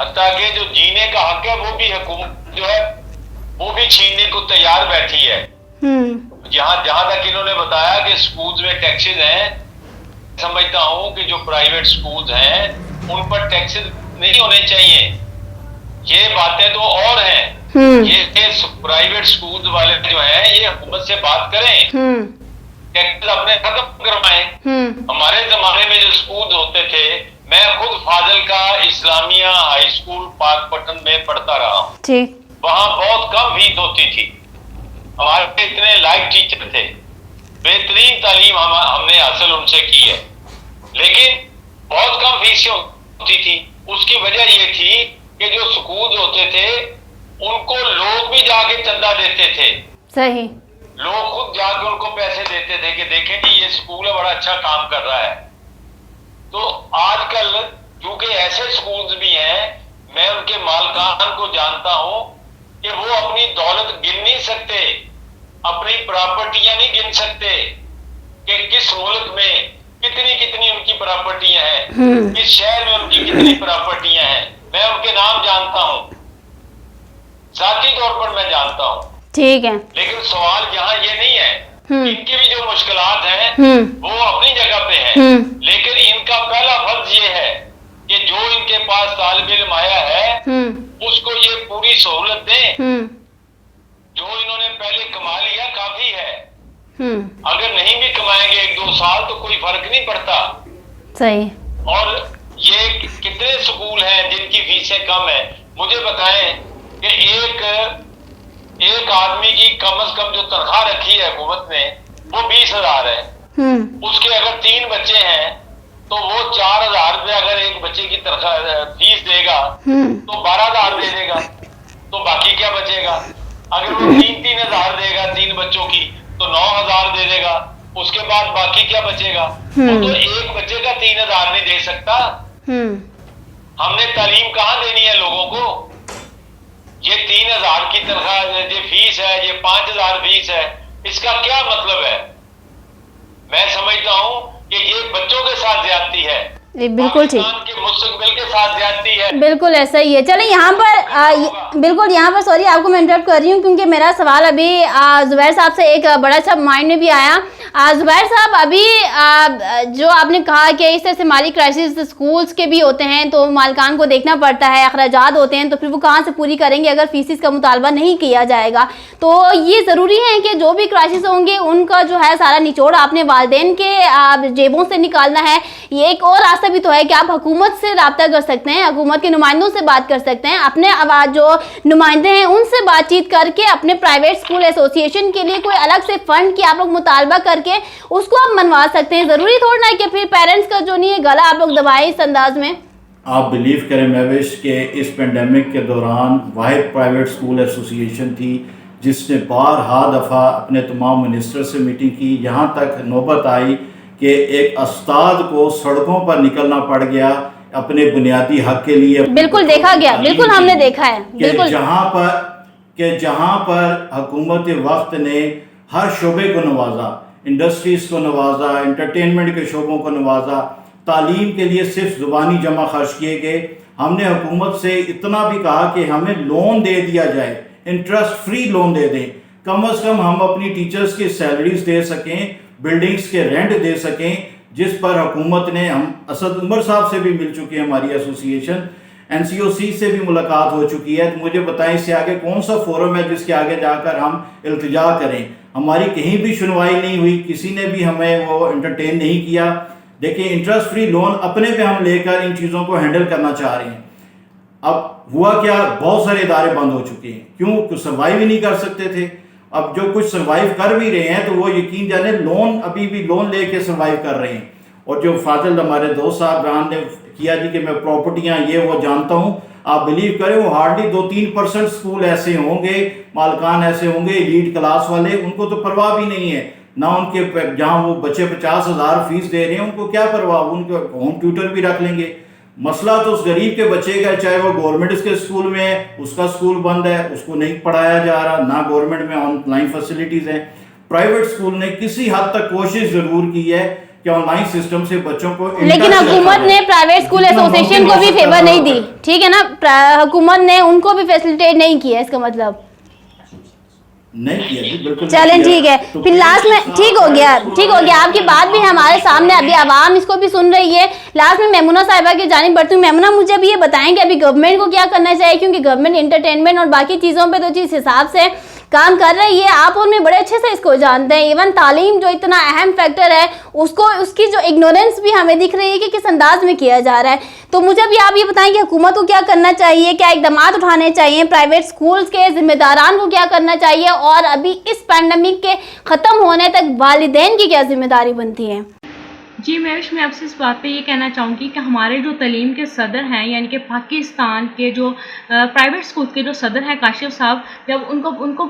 हत्ता कि जो जीने का हक है वो भी हुकूमत जो है वो भी छीनने को तैयार बैठी है। जहां तक इन्होंने बताया कि स्कूल्स में टैक्सेस हैं, समझता हूं कि जो प्राइवेट स्कूल्स हैं उन पर टैक्सेस नहीं होने चाहिए। ये बातें तो और हैं। ये प्राइवेट स्कूल्स वाले जो हैं ये हुकूमत से बात करें, टैक्सेस अपने खत्म करवाएं। हमारे जमाने में जो स्कूल होते थे, मैं खुद फाजिल का इस्लामिया हाई स्कूल पाकपट्टन में पढ़ता रहा हूँ। वहां बहुत कम फीस होती थी, हमारे इतने लाइक टीचर थे, बेहतरीन तालीम हमने हासिल उनसे की है, लेकिन बहुत कम फीसें होती थी। उसकी वजह ये थी कि जो स्कूल होते थे उनको लोग भी जाके चंदा देते थे। सही, लोग खुद जाके उनको पैसे देते थे कि देखें कि ये स्कूल है, बड़ा अच्छा काम कर रहा है। तो आजकल क्योंकि ऐसे स्कूल्स भी हैं, मैं उनके मालकान को जानता हूं कि वो अपनी दौलत गिन नहीं सकते, अपनी प्रॉपर्टियां नहीं गिन सकते कि किस मुल्क में कितनी उनकी प्रॉपर्टियां हैं, किस शहर में उनकी कितनी प्रॉपर्टियां हैं। मैं उनके नाम जानता हूं, जाती तौर पर मैं जानता हूं। ठीक है, लेकिन सवाल यहाँ ये नहीं है, इनकी भी जो मुश्किलात हैं वो अपनी जगह पे हैं, लेकिन इनका पहला फर्ज ये है कि जो इनके पास तालिब इल्म आया है उसको ये पूरी सहूलत दें। जो इन्होंने पहले कमा लिया काफी है, अगर नहीं भी कमाएंगे 1-2 साल तो कोई फर्क नहीं पड़ता। सही। और ये कितने स्कूल हैं जिनकी फीसें कम है? मुझे बताएं कि एक आदमी की कम से कम जो तनख्वाह रखी है हुकूमत ने वो 20,000 है। उसके अगर 3 बच्चे हैं तो वो 4,000 रुपये अगर एक बच्चे की तनख्वाह फीस देगा तो 12,000 दे देगा, तो बाकी क्या बचेगा? अगर वो 3,000 देगा 3 बच्चों की तो 9,000 दे देगा, उसके बाद बाकी क्या बचेगा? वो तो एक बच्चे का 3,000 नहीं दे सकता। हमने तालीम कहाँ देनी है लोगों को? ये 3,000 की तनख्वाह, ये फीस है, ये 5,000 फीस है, इसका क्या मतलब है? मैं समझता हूँ कि ये बच्चों के साथ ज्यादती है, बिल्कुल ठीक, के मुस्तकबिल के साथ ज्यादती है। बिल्कुल ऐसा ही है। चले यहाँ पर बिल्कुल यहाँ पर सॉरी आपको मैं इंटरप्ट कर रही हूँ क्योंकि मेरा सवाल अभी जुबैर साहब से एक बड़ा अच्छा माइंड में भी आया। जुबैर साहब, अभी जो आपने कहा कि इस तरह से माली क्राइसिस स्कूल्स के भी होते हैं तो मालकान को देखना पड़ता है, अखराजात होते हैं, तो फिर वो कहाँ से पूरी करेंगे अगर फीसिस का मुतालबा नहीं किया जाएगा। तो ये ज़रूरी है कि जो भी क्राइसिस होंगे उनका जो है सारा निचोड़ आपने वालिदैन के जेबों से निकालना है। ये एक और रास्ता भी तो है कि आप हुकूमत से रब्ता कर सकते हैं, हुकूमत के नुमाइंदों से बात कर सकते हैं, अपने जो नुमाइंदे हैं उनसे बातचीत करके अपने प्राइवेट स्कूल एसोसिएशन के लिए कोई अलग से फंड की आप लोग मुतालबा करके उसको आप मनवा सकते हैं। जरूरी थोड़ा ना कि फिर पेरेंट्स का जो नहीं है गला आप लोग दबाएं इस अंदाज में। आप बिलीव करें महविश के इस पेंडेमिक के दौरान वाहिद प्राइवेट स्कूल एसोसिएशन थी जिसने बारहा दफ़ा अपने तमाम मिनिस्टर से मीटिंग की। यहाँ तक नौबत आई कि एक उस्ताद को सड़कों पर निकलना पड़ गया अपने बुनियादी हक के लिए। बिल्कुल देखा गया, बिल्कुल हमने देखा है, बिल्कुल जहाँ पर हुकूमत वक्त ने हर शोबे को नवाजा, इंडस्ट्रीज़ को नवाजा, एंटरटेनमेंट के शोबों को नवाजा, तालीम के लिए सिर्फ ज़ुबानी जमा खर्च किए गए। हमने हुकूमत से इतना भी कहा कि हमें लोन दे दिया जाए, इंटरेस्ट फ्री लोन दे दें, कम से कम हम अपनी टीचर्स की सैलरीज दे सकें, बिल्डिंग्स के रेंट दे सकें, जिस पर हुकूमत ने, हम असद उमर साहब से भी मिल चुके हैं, हमारी एसोसिएशन NCOC से भी मुलाकात हो चुकी है। तो मुझे बताएं इससे आगे कौन सा फोरम है जिसके आगे जाकर हम इल्तिजा करें? हमारी कहीं भी सुनवाई नहीं हुई, किसी ने भी हमें वो एंटरटेन नहीं किया। देखिए, इंटरेस्ट फ्री लोन अपने पे हम लेकर इन चीज़ों को हैंडल करना चाह रहे हैं। अब हुआ क्या, बहुत सारे इदारे बंद हो चुके हैं। क्यों? सर्वाइव ही नहीं कर सकते थे। अब जो कुछ सरवाइव कर भी रहे हैं तो वो यकीन जाने लोन अभी भी लोन लेके सरवाइव कर रहे हैं। और जो फाजिल हमारे दोस्त साहब बयान ने किया जी कि मैं प्रॉपर्टियां ये वो जानता हूँ, आप बिलीव करें वो हार्डली 2-3% स्कूल ऐसे होंगे, मालकान ऐसे होंगे एलीट क्लास वाले, उनको तो परवाह भी नहीं है ना उनके, जहाँ वो बच्चे 50,000 फीस दे रहे हैं उनको क्या परवाह, उनको होम ट्यूटर भी रख लेंगे। मसला तो उस गरीब के बच्चे का, चाहे वो गवर्नमेंट के स्कूल में है, उसका स्कूल बंद है, उसको नहीं पढ़ाया जा रहा, ना गवर्नमेंट में ऑनलाइन फैसिलिटीज हैं। प्राइवेट स्कूल ने किसी हद तक कोशिश जरूर की है कि ऑनलाइन सिस्टम से बच्चों को, लेकिन हुकूमत ने प्राइवेट स्कूल एसोसिएशन को भी फेवर नहीं दी, ठीक है ना, हुकूमत ने उनको भी फैसिलिटेट नहीं किया, इसका मतलब नहीं किया जी, बिल्कुल। चलें ठीक है, तो फिर लास्ट में ठीक हो गया आपकी बात भी हमारे सामने, अभी आवाम इसको भी सुन रही है। लास्ट में मेमुना साहिबा की जानिब बढ़ती हूँ। मेमुना, मुझे अभी ये बताएं कि अभी गवर्नमेंट को क्या करना चाहिए, क्योंकि गवर्नमेंट एंटरटेनमेंट और बाकी चीज़ों पे तो जिस हिसाब से काम कर रही है, आप और मैं बड़े अच्छे से इसको जानते हैं। इवन तालीम जो इतना अहम फैक्टर है उसको, उसकी जो इग्नोरेंस भी हमें दिख रही है कि किस अंदाज में किया जा रहा है। तो मुझे अभी आप ये बताएं कि हुकूमत को क्या करना चाहिए, क्या इकदाम उठाने चाहिए, प्राइवेट स्कूल्स के जिम्मेदारान को क्या करना चाहिए, और अभी इस पैंडेमिक के ख़त्म होने तक वालिदैन की क्या जिम्मेदारी बनती है? जी महविश, मैं आपसे इस बात पे ये कहना चाहूँगी कि हमारे जो तलीम के सदर हैं, यानी कि पाकिस्तान के जो प्राइवेट स्कूल के जो सदर हैं काशिफ साहब, जब उनको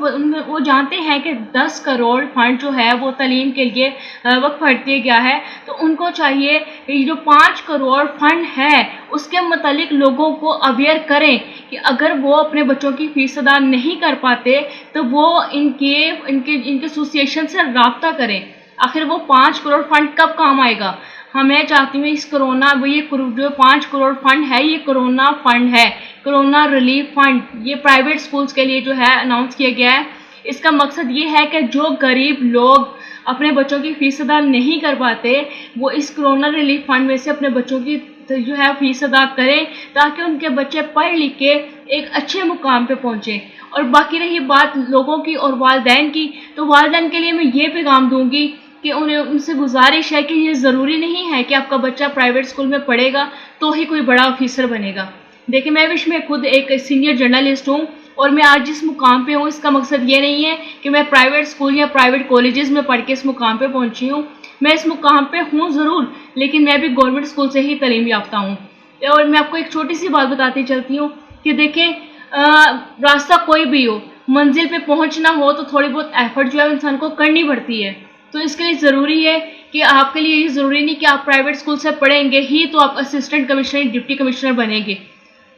वो जानते हैं कि 10 करोड़ फंड जो है वो तलीम के लिए वक्फ कर दिया गया है, तो उनको चाहिए ये जो 5 करोड़ फंड है उसके मतलब लोगों को अवेयर करें कि अगर वो अपने बच्चों की फ़ीस अदा नहीं कर पाते तो वो इनके एसोसिएशन से रब्ता करें। आखिर वो 5 करोड़ फंड कब काम आएगा? मैं चाहती हूँ इस कोरोना, ये जो 5 करोड़ फंड है ये कोरोना फंड है, कोरोना रिलीफ फंड, ये प्राइवेट स्कूल्स के लिए जो है अनाउंस किया गया है। इसका मकसद ये है कि जो गरीब लोग अपने बच्चों की फ़ीस अदा नहीं कर पाते वो इस कोरोना रिलीफ फंड में से अपने बच्चों की जो है फ़ीस अदा करें, ताकि उनके बच्चे पढ़ लिख के एक अच्छे मुकाम पे पहुँचें। और बाकी रही बात लोगों की और वालिदैन की, तो वालिदैन के लिए मैं ये पैगाम दूँगी कि उनसे गुजारिश है कि ये ज़रूरी नहीं है कि आपका बच्चा प्राइवेट स्कूल में पढ़ेगा तो ही कोई बड़ा ऑफिसर बनेगा। देखिए, मैं खुद एक सीनियर जर्नलिस्ट हूँ और मैं आज जिस मुकाम पे हूँ इसका मकसद ये नहीं है कि मैं प्राइवेट स्कूल या प्राइवेट कॉलेजेस में पढ़ के इस मुकाम पे पहुँची हूँ। मैं इस मुकाम पे हूँ ज़रूर, लेकिन मैं भी गवर्नमेंट स्कूल से ही तालीम याफ्ता हूँ। और मैं आपको एक छोटी सी बात बताती चलती हूँ कि देखें, रास्ता कोई भी हो, मंजिल पे पहुँचना हो तो थोड़ी बहुत एफर्ट जो है इंसान को करनी पड़ती है। तो इसके लिए ज़रूरी है कि आपके लिए ये ज़रूरी नहीं कि आप प्राइवेट स्कूल से पढ़ेंगे ही तो आप असिस्टेंट कमिश्नर, डिप्टी कमिश्नर बनेंगे।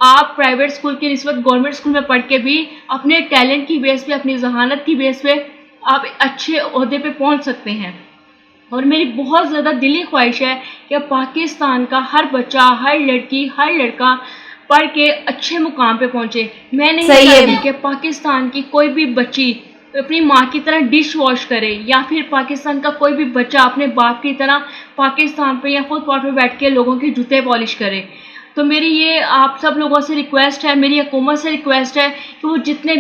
आप प्राइवेट स्कूल की निस्बत गवर्नमेंट स्कूल में पढ़ के भी अपने टैलेंट की बेस पे, अपनी जहानत की बेस पे आप अच्छे ओहदे पे पहुंच सकते हैं। और मेरी बहुत ज़्यादा दिली ख्वाहिश है कि पाकिस्तान का हर बच्चा, हर लड़की, हर लड़का पढ़ के अच्छे मुकाम पे पहुंचे। मैं नहीं चाहती कि पाकिस्तान की कोई भी बच्ची अपनी माँ की तरह डिश वॉश करे, या फिर पाकिस्तान का कोई भी बच्चा अपने बाप की तरह पाकिस्तान पे या फुटपाथ पे बैठ के लोगों के जूते पॉलिश करे। तो मेरी ये आप सब लोगों से रिक्वेस्ट है, मेरी हुकूमत से रिक्वेस्ट है कि वो जितना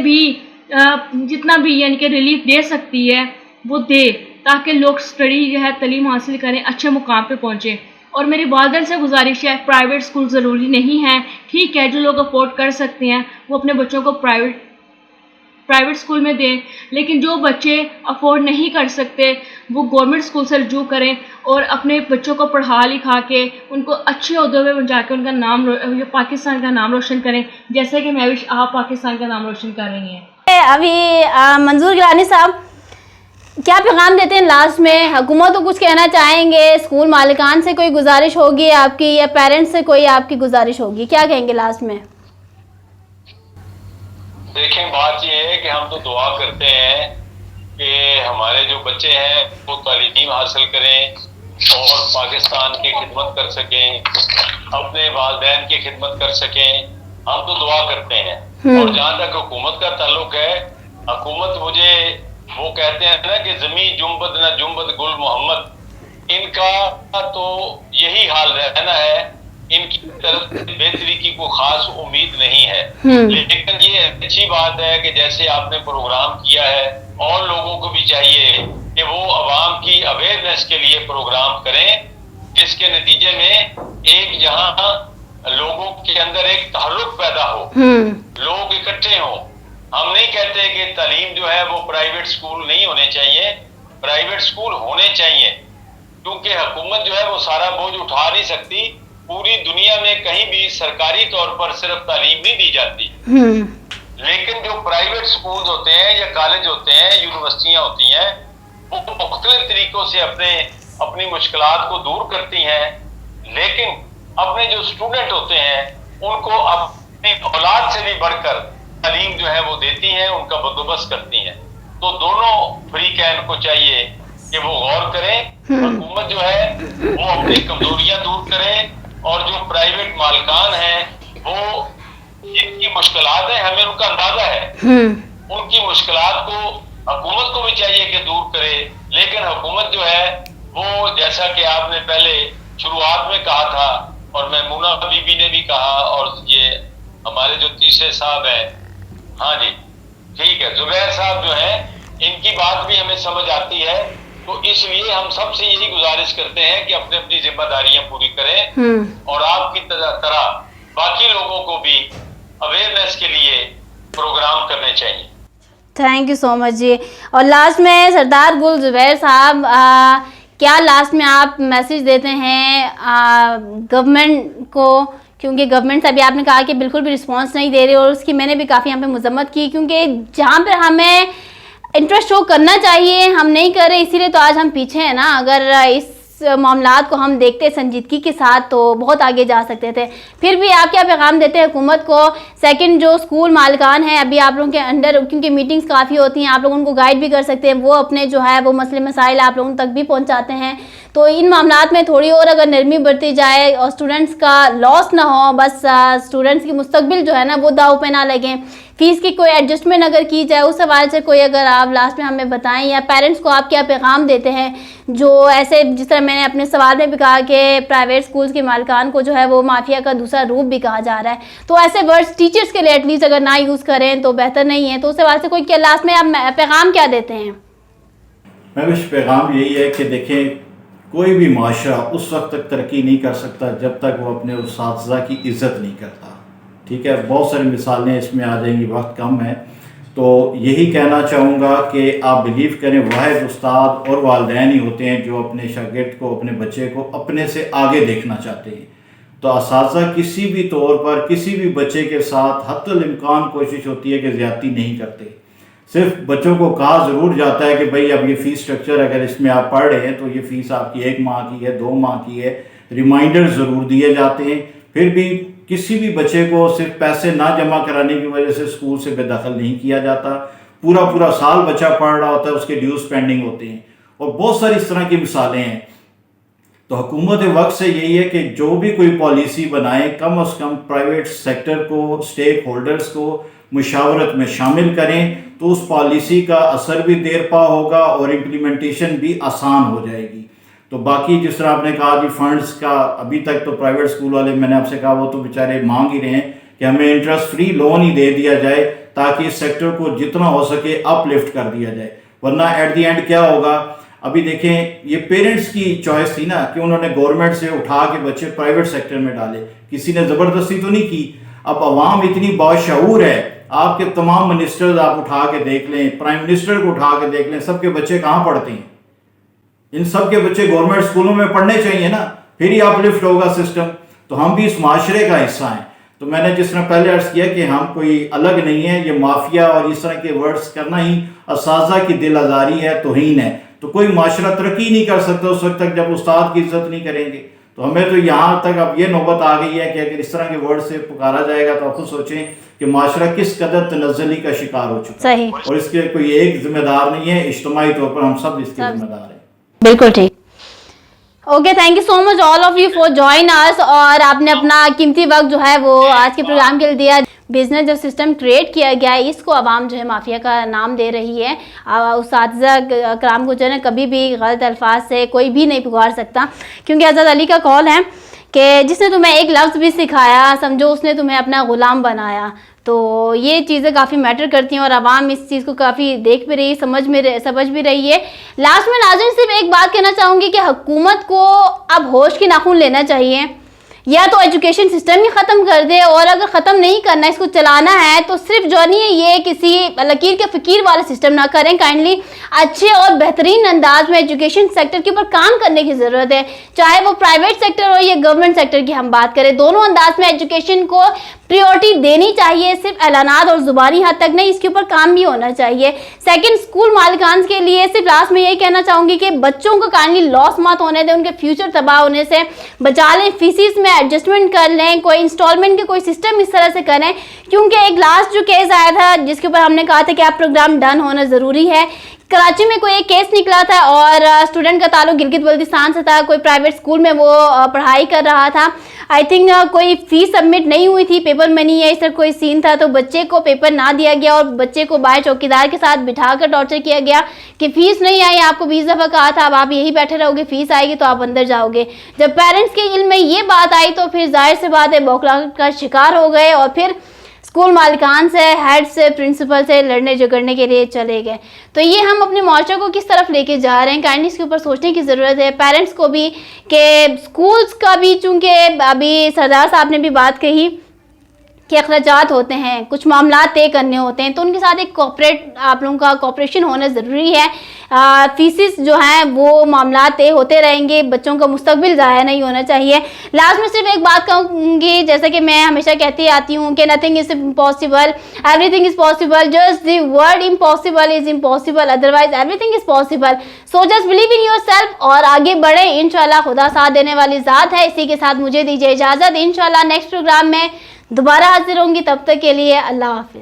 भी यानी कि रिलीफ दे सकती है वो दे, ताकि लोग स्टडी जो है तालीम हासिल करें, अच्छे मुकाम पे पहुँचें। और मेरी वालिदैन से गुजारिश है, प्राइवेट स्कूल ज़रूरी नहीं है, ठीक है, जो लोग अफोर्ड कर सकते हैं वो अपने बच्चों को प्राइवेट स्कूल में दें, लेकिन जो बच्चे अफोर्ड नहीं कर सकते वो गवर्नमेंट स्कूल से रुजू करें और अपने बच्चों को पढ़ा लिखा के उनको अच्छे ओहदों में पहुँचा के उनका नाम, पाकिस्तान का नाम रोशन करें, जैसे कि महविश आप पाकिस्तान का नाम रोशन कर रही हैं। अभी मंजूर गिलानी साहब क्या पैगाम देते हैं लास्ट में? हुकूमत को कुछ कहना चाहेंगे, स्कूल मालिकान से कोई गुजारिश होगी आपकी, या पेरेंट्स से कोई आपकी गुजारिश होगी, क्या कहेंगे लास्ट में? देखें, बात यह है कि हम तो दुआ करते हैं कि हमारे जो बच्चे हैं वो तालीम हासिल करें और पाकिस्तान की खिदमत कर सकें, अपने वालिदैन की खिदमत कर सकें। हम तो दुआ करते हैं। और जहाँ तक हुकूमत का ताल्लुक है, हुकूमत, मुझे वो कहते हैं ना कि जमी जुम्बद न जुम्बद गुल मोहम्मद, इनका तो यही हाल रहना है, इनकी तरफ बेहतरी की कोई खास उम्मीद नहीं है। लेकिन ये अच्छी बात है कि जैसे आपने प्रोग्राम किया है, और लोगों को भी चाहिए कि वो अवाम की अवेयरनेस के लिए प्रोग्राम करें, जिसके नतीजे में एक जहां लोगों के अंदर एक ताल्लुक पैदा हो, लोग इकट्ठे हों, हम नहीं कहते कि तालीम जो है वो प्राइवेट स्कूल नहीं होने चाहिए, प्राइवेट स्कूल होने चाहिए, क्योंकि हुकूमत जो है वो सारा बोझ उठा नहीं सकती। पूरी दुनिया में कहीं भी सरकारी तौर पर सिर्फ तालीम नहीं दी जाती, लेकिन जो प्राइवेट स्कूल होते हैं या कॉलेज होते हैं, यूनिवर्सिटियां होती हैं, वो मुख्तलिफ तरीकों से अपनी मुश्किलात को दूर करती हैं, लेकिन अपने जो स्टूडेंट होते हैं उनको अपनी औलाद से भी बढ़कर तालीम जो है वो देती हैं, उनका बंदोबस्त करती हैं। तो दोनों फ्रीकैन को चाहिए कि वो गौर करें, हुकूमत जो है वो अपनी कमजोरियां दूर करे, और जो प्राइवेट मालिकान हैं वो जिनकी मुश्किलात है, हमें उनका अंदाजा है, उनकी मुश्किलात को हुकूमत को भी चाहिए कि दूर करे। लेकिन हुकूमत जो है वो, जैसा कि आपने पहले शुरुआत में कहा था और मैमूना बीबी ने भी कहा, और ये हमारे जो तीसरे साहब हैं, हाँ जी ठीक है, जुबैर साहब जो हैं, इनकी बात भी हमें समझ आती है। तो इसलिए हम सबसे यही गुजारिश करते हैं कि अपनी अपनी जिम्मेदारियां पूरी करें, और आपकी तरह बाकी लोगों को भी अवेयरनेस के लिए प्रोग्राम करने चाहिए। थैंक यू सो मच जी। और लास्ट में सरदार गुल जुबैर साहब, क्या लास्ट में आप मैसेज देते हैं गवर्नमेंट को, क्योंकि गवर्नमेंट से अभी आपने कहा कि बिल्कुल भी रिस्पांस नहीं दे रही, और उसकी मैंने भी काफ़ी यहाँ पे मजम्मत की, क्योंकि जहाँ पर हमें इंटरेस्ट शो करना चाहिए हम नहीं कर रहे, इसीलिए तो आज हम पीछे हैं ना। अगर इस मामलात को हम देखते संजीदगी के साथ तो बहुत आगे जा सकते थे। फिर भी आप क्या पैगाम देते हैं हुकूमत को? सेकंड, जो स्कूल मालिकान हैं अभी आप लोगों के अंडर, क्योंकि मीटिंग्स काफ़ी होती हैं, आप लोग उनको गाइड भी कर सकते हैं, वो अपने जो है वो मसले मसाइल आप लोगों तक भी पहुँचाते हैं। तो इन मामलात में थोड़ी और अगर नरमी बरती जाए और स्टूडेंट्स का लॉस ना हो, बस स्टूडेंट्स की मुस्तकबिल जो है ना वो दाव पे ना लगें, फीस की कोई एडजस्टमेंट अगर की जाए, उस हवाले से कोई अगर आप लास्ट में हमें बताएं, या पेरेंट्स को आप क्या पैगाम देते हैं जो ऐसे, जिस तरह मैंने अपने सवाल में भी कहा कि प्राइवेट स्कूल्स के मालिकान को जो है वो माफिया का दूसरा रूप भी कहा जा रहा है, तो ऐसे वर्ड्स टीचर्स के लिए एटलीस्ट अगर ना यूज़ करें तो बेहतर नहीं है। तो उस हवाले से कोई क्या लास्ट में आप पैगाम क्या देते हैं? महविश, पैगाम यही है कि देखें, कोई भी माशरा उस वक्त तक तरक्की नहीं कर सकता जब तक वो अपने उस्ताद की इज़्ज़त नहीं करता। ठीक है, बहुत सारी मिसालें इसमें आ जाएंगी, वक्त कम है, तो यही कहना चाहूँगा कि आप बिलीव करें, वाहिद उस्ताद और वालिदैन ही होते हैं जो अपने शागिर्द को, अपने बच्चे को अपने से आगे देखना चाहते हैं। तो असातिज़ा किसी भी तौर पर किसी भी बच्चे के साथ हत्तुल इम्कान कोशिश होती है कि ज़्यादती नहीं करते। सिर्फ बच्चों को कहा ज़रूर जाता है कि भाई अब ये फ़ीस स्ट्रक्चर अगर इसमें आप पढ़ रहे हैं तो ये फ़ीस आपकी 1 माह की है, 2 माह की है, रिमाइंडर ज़रूर दिए जाते हैं। फिर भी किसी भी बच्चे को सिर्फ पैसे ना जमा कराने की वजह से स्कूल से बेदखल नहीं किया जाता। पूरा साल बच्चा पढ़ रहा होता है, उसके ड्यूज़ पेंडिंग होते हैं, और बहुत सारी इस तरह की मिसालें हैं। तो हुकूमत वक्त से यही है कि जो भी कोई पॉलिसी बनाए, कम अज़ कम प्राइवेट सेक्टर को, स्टेक होल्डर्स को मुशावरत में शामिल करें, तो उस पॉलिसी का असर भी देर पा होगा और इम्प्लीमेंटेशन भी आसान हो जाएगी। तो बाकी जिस तरह आपने कहा कि फंड्स का, अभी तक तो प्राइवेट स्कूल वाले, मैंने आपसे कहा, वो तो बेचारे मांग ही रहे हैं कि हमें इंटरेस्ट फ्री लोन ही दे दिया जाए ताकि इस सेक्टर को जितना हो सके अपलिफ्ट कर दिया जाए, वरना एट दी एंड क्या होगा। अभी देखें, ये पेरेंट्स की चॉइस थी ना कि उन्होंने गवर्नमेंट से उठा के बच्चे प्राइवेट सेक्टर में डाले, किसी ने ज़बरदस्ती तो नहीं की। अब अवाम इतनी बाशऊर है, आपके तमाम मिनिस्टर्स आप उठा के देख लें, प्राइम मिनिस्टर को उठा के देख लें, सबके बच्चे कहाँ पढ़ते हैं? इन सब के बच्चे गवर्नमेंट स्कूलों में पढ़ने चाहिए ना, फिर ही अपलिफ्ट होगा सिस्टम। तो हम भी इस माशरे का हिस्सा हैं। तो मैंने जिस तरह पहले अर्ज किया कि हम कोई अलग नहीं है, ये माफिया और इस तरह के वर्ड्स करना ही असातिज़ा की दिल आज़ारी है, तौहीन है। तो कोई माशरा तरक्की नहीं कर सकता उस वक्त तक जब उस्ताद की इज्जत नहीं करेंगे। तो हमें तो यहाँ तक अब ये नौबत आ गई है कि अगर इस तरह के वर्ड से पुकारा जाएगा तो आप खुद सोचें कि माशरा किस कदर तनज़्ज़ुली का शिकार हो चुका है, और इसके कोई एक जिम्मेदार नहीं है, इज्तिमाई तौर पर हम सब इसके जिम्मेदार हैं। बिल्कुल ठीक। Okay, thank you so much all of you for join us, और आपने अपना कीमती वक्त जो है वो आज के प्रोग्राम के लिए दिया। बिजनेस जो सिस्टम क्रिएट किया गया है, इसको आवाम जो है माफिया का नाम दे रही है। उस्ताद कराम को जो है ना कभी भी गलत अल्फाज से कोई भी नहीं पुकार सकता, क्योंकि हज़रत अली का कौल है कि जिसने तुम्हें एक लफ्ज़ भी सिखाया, समझो उसने तुम्हें अपना ग़ुलाम बनाया। तो ये चीज़ें काफ़ी मैटर करती हैं और आवाम इस चीज़ को काफ़ी देख भी रही है, समझ भी रही है। लास्ट में नाज़रीन सिर्फ एक बात कहना चाहूँगी कि हुकूमत को अब होश के नाखून लेना चाहिए। या तो एजुकेशन सिस्टम ही ख़त्म कर दे, और अगर ख़त्म नहीं करना, इसको चलाना है तो सिर्फ जो नहीं है ये किसी लकीर के फ़कीर वाला सिस्टम ना करें। काइंडली अच्छे और बेहतरीन अंदाज में एजुकेशन सेक्टर के ऊपर काम करने की ज़रूरत है, चाहे वो प्राइवेट सेक्टर हो या गवर्नमेंट सेक्टर की हम बात करें। दोनों अंदाज में एजुकेशन को प्रायोरिटी देनी चाहिए, सिर्फ ऐलानात और ज़ुबानी हद तक नहीं, इसके ऊपर काम भी होना चाहिए। सेकंड, स्कूल मालिकान के लिए सिर्फ लास्ट में यही कहना चाहूँगी कि बच्चों को काइंडली लॉस मत होने दें, उनके फ्यूचर तबाह होने से बचा लें, फीसिस में एडजस्टमेंट कर लें, कोई इंस्टॉलमेंट के कोई सिस्टम इस तरह से करें। क्योंकि एक लास्ट जो केस आया था जिसके ऊपर हमने कहा था कि आप प्रोग्राम डन होना ज़रूरी है, कराची में कोई एक केस निकला था और स्टूडेंट का ताल्लुक गिलगित बल्तिस्तान से था, कोई प्राइवेट स्कूल में वो पढ़ाई कर रहा था। आई थिंक कोई फीस सबमिट नहीं हुई थी, पेपर मनी या इस तरह कोई सीन था, तो बच्चे को पेपर ना दिया गया और बच्चे को बाहर चौकीदार के साथ बिठाकर टॉर्चर किया गया कि फीस नहीं आई, आपको 20 दफ़ा कहा था, अब आप यही बैठे रहोगे, फीस आएगी तो आप अंदर जाओगे। जब पेरेंट्स के इल्म में ये बात आई तो फिर जाहिर सी बात है बौखलाहट का शिकार हो गए और फिर स्कूल मालिकान से, हेड से, प्रिंसिपल से लड़ने झगड़ने के लिए चले गए। तो ये हम अपने माशरे को किस तरफ लेके जा रहे हैं, काइंडली इसके ऊपर सोचने की ज़रूरत है। पेरेंट्स को भी कि स्कूल्स का भी, चूँकि अभी सरदार साहब ने भी बात कही कि अखराजात होते हैं, कुछ मामला तय करने होते हैं, तो उनके साथ एक कॉपरेट, आप लोगों का कॉपरेशन होना ज़रूरी है। फीसिस जो हैं वो मामला तय होते रहेंगे, बच्चों का मुस्तकबिल ज़ाया नहीं होना चाहिए। लास्ट में सिर्फ एक बात कहूँगी, जैसे कि मैं हमेशा कहती आती हूँ कि nothing is impossible, everything is possible, just the word impossible is impossible, otherwise everything is possible. So just believe in your self और आगे बढ़े, इंशाल्लाह खुदा साथ देने वाली ज़ात है। इसी के साथ मुझे दीजिए इजाज़त, इंशाल्लाह नेक्स्ट प्रोग्राम में दोबारा हाजिर होंगी, तब तक के लिए अल्लाह हाफिज़।